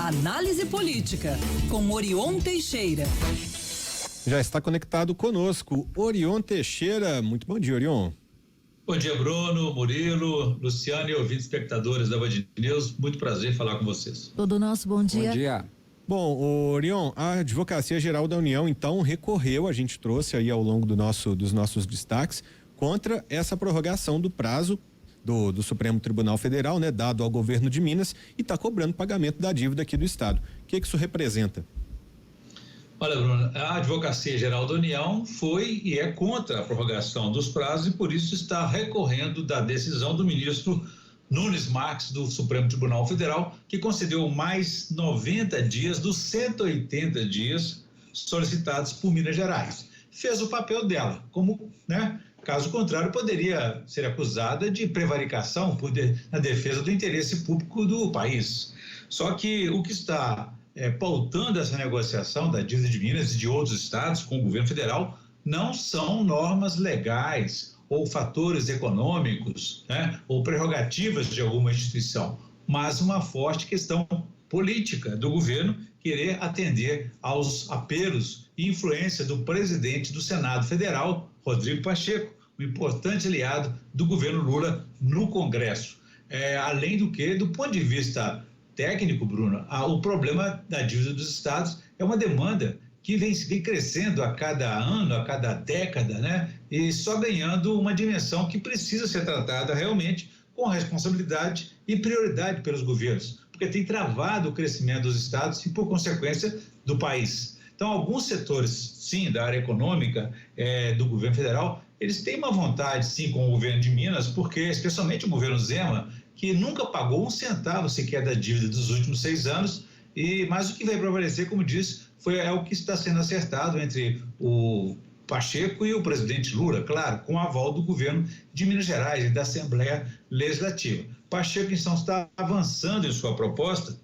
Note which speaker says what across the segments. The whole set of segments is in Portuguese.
Speaker 1: Análise política com Orion Teixeira.
Speaker 2: Já está conectado conosco Orion Teixeira. Muito bom dia, Orion.
Speaker 3: Bom dia, Bruno, Murilo, Luciano e ouvintes espectadores da Band News. Muito prazer em falar com vocês.
Speaker 4: Todo nosso bom dia.
Speaker 2: Bom dia. Bom, Orion, a Advocacia Geral da União então recorreu, a gente trouxe aí ao longo dos nossos destaques, contra essa prorrogação do prazo do Supremo Tribunal Federal, né, dado ao governo de Minas, e está cobrando pagamento da dívida aqui do estado. O que isso representa?
Speaker 3: Olha, Bruno, a Advocacia Geral da União foi e é contra a prorrogação dos prazos e por isso está recorrendo da decisão do ministro Nunes Marques do Supremo Tribunal Federal, que concedeu mais 90 dias dos 180 dias solicitados por Minas Gerais. Fez o papel dela, como, né? Caso contrário, poderia ser acusada de prevaricação na defesa do interesse público do país. Só que o que está pautando essa negociação da dívida de Minas e de outros estados com o governo federal não são normas legais ou fatores econômicos, né, ou prerrogativas de alguma instituição, mas uma forte questão política do governo querer atender aos apelos e influência do presidente do Senado Federal, Rodrigo Pacheco, um importante aliado do governo Lula no Congresso. Além do que, do ponto de vista técnico, Bruno, o problema da dívida dos estados é uma demanda que vem crescendo a cada ano, a cada década, né? E só ganhando uma dimensão que precisa ser tratada realmente com responsabilidade e prioridade pelos governos, porque tem travado o crescimento dos estados e, por consequência, do país. Então, alguns setores, sim, da área econômica do governo federal, eles têm uma vontade, sim, com o governo de Minas, porque, especialmente o governo Zema, que nunca pagou um centavo sequer da dívida dos últimos 6 anos, mas o que vai prevalecer, como disse, é o que está sendo acertado entre o Pacheco e o presidente Lula, claro, com o aval do governo de Minas Gerais e da Assembleia Legislativa. Pacheco, então, está avançando em sua proposta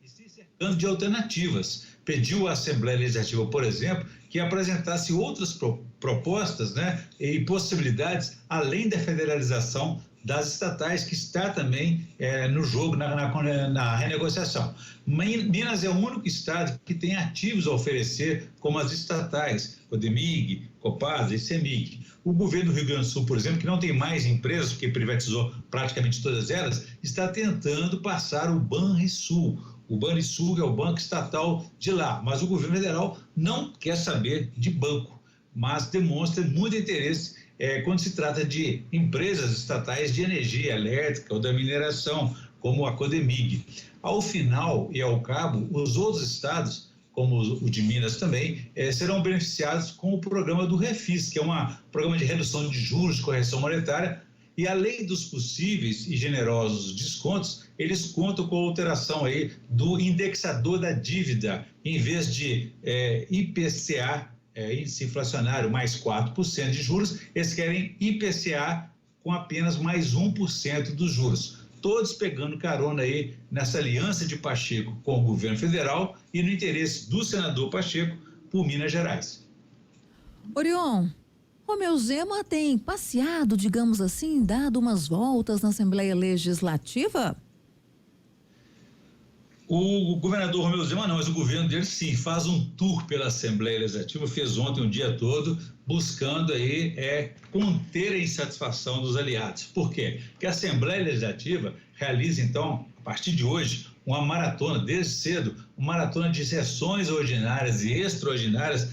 Speaker 3: e se cercando de alternativas. Pediu à Assembleia Legislativa, por exemplo, que apresentasse outras propostas, né, e possibilidades além da federalização das estatais, que está também no jogo, na renegociação. Minas é o único estado que tem ativos a oferecer, como as estatais, Codemig, Copasa e Semig. O governo do Rio Grande do Sul, por exemplo, que não tem mais empresas, porque privatizou praticamente todas elas, está tentando passar o Banrisul. O Banrisul é o banco estatal de lá, mas o governo federal não quer saber de banco, mas demonstra muito interesse quando se trata de empresas estatais de energia elétrica ou da mineração, como a Codemig. Ao final e ao cabo, os outros estados, como o de Minas também, serão beneficiados com o programa do Refis, que é um programa de redução de juros, correção monetária, e além dos possíveis e generosos descontos, eles contam com a alteração aí do indexador da dívida, em vez de IPCA, índice inflacionário, mais 4% de juros, eles querem IPCA com apenas mais 1% dos juros. Todos pegando carona aí nessa aliança de Pacheco com o governo federal e no interesse do senador Pacheco por Minas Gerais.
Speaker 4: Orion, Romeu Zema tem passeado, digamos assim, dado umas voltas na Assembleia Legislativa?
Speaker 3: O governador Romeu Zema não, mas o governo dele sim, faz um tour pela Assembleia Legislativa, fez ontem um dia todo, buscando aí conter a insatisfação dos aliados. Por quê? Porque a Assembleia Legislativa realiza então, a partir de hoje, uma maratona, desde cedo, uma maratona de sessões ordinárias e extraordinárias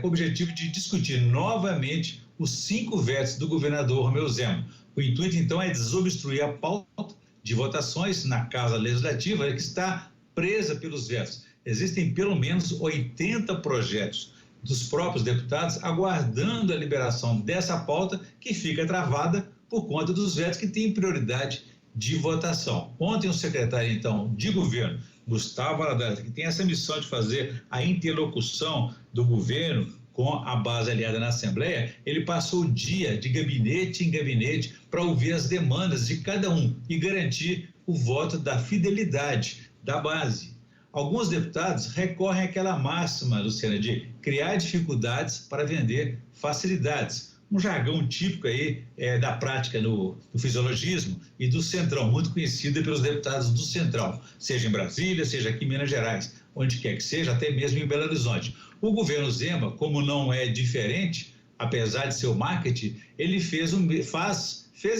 Speaker 3: com o objetivo de discutir novamente os 5 vetos do governador Romeu Zema. O intuito então é desobstruir a pauta de votações na Casa Legislativa, que está presa pelos vetos. Existem pelo menos 80 projetos dos próprios deputados aguardando a liberação dessa pauta, que fica travada por conta dos vetos que têm prioridade de votação. Ontem o secretário então de governo, Gustavo Valadares, que tem essa missão de fazer a interlocução do governo com a base aliada na Assembleia, ele passou o dia de gabinete em gabinete para ouvir as demandas de cada um e garantir o voto da fidelidade da base. Alguns deputados recorrem àquela máxima, Luciana, de criar dificuldades para vender facilidades. um jargão típico aí da prática no fisiologismo e do Centrão, muito conhecida pelos deputados do Centrão, seja em Brasília, seja aqui em Minas Gerais, onde quer que seja, até mesmo em Belo Horizonte. O governo Zema, como não é diferente, apesar de seu marketing, ele fez e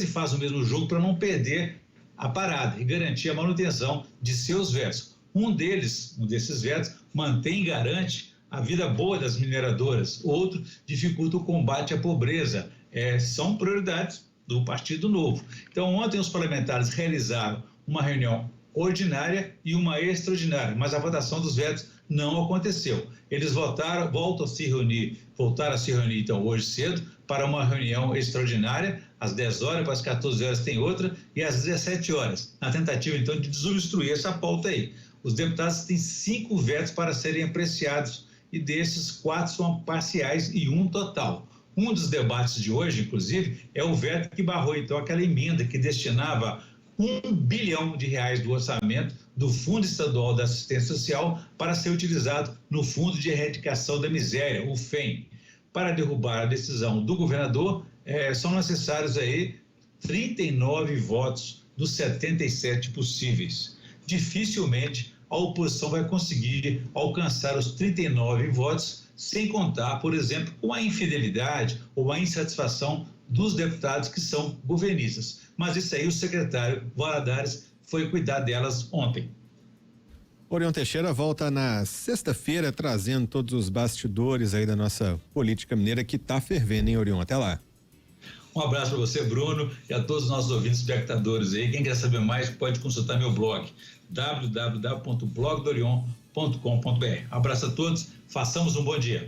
Speaker 3: faz o mesmo jogo para não perder a parada e garantir a manutenção de seus vetos. Um desses vetos mantém e garante a vida boa das mineradoras, outro dificulta o combate à pobreza. São prioridades do Partido Novo. Então, ontem os parlamentares realizaram uma reunião ordinária e uma extraordinária, mas a votação dos vetos não aconteceu. Eles voltaram a se reunir então hoje cedo para uma reunião extraordinária, às 10 horas, às 14 horas tem outra e às 17 horas, na tentativa então de desobstruir essa pauta aí. Os deputados têm 5 vetos para serem apreciados e desses 4 são parciais e 1 total. Um dos debates de hoje, inclusive, é o veto que barrou então aquela emenda que destinava R$1 bilhão do orçamento do Fundo Estadual da Assistência Social para ser utilizado no Fundo de Erradicação da Miséria, o FEM. Para derrubar a decisão do governador, são necessários aí 39 votos dos 77 possíveis. Dificilmente a oposição vai conseguir alcançar os 39 votos, sem contar, por exemplo, com a infidelidade ou a insatisfação dos deputados que são governistas. Mas isso aí o secretário Valadares foi cuidar delas ontem.
Speaker 2: Orion Teixeira volta na sexta-feira trazendo todos os bastidores aí da nossa política mineira que tá fervendo, hein, Orion? Até lá.
Speaker 3: Um abraço para você, Bruno, e a todos os nossos ouvintes e espectadores aí. Quem quer saber mais pode consultar meu blog, www.blogdorion.com.br. Abraço a todos, façamos um bom dia.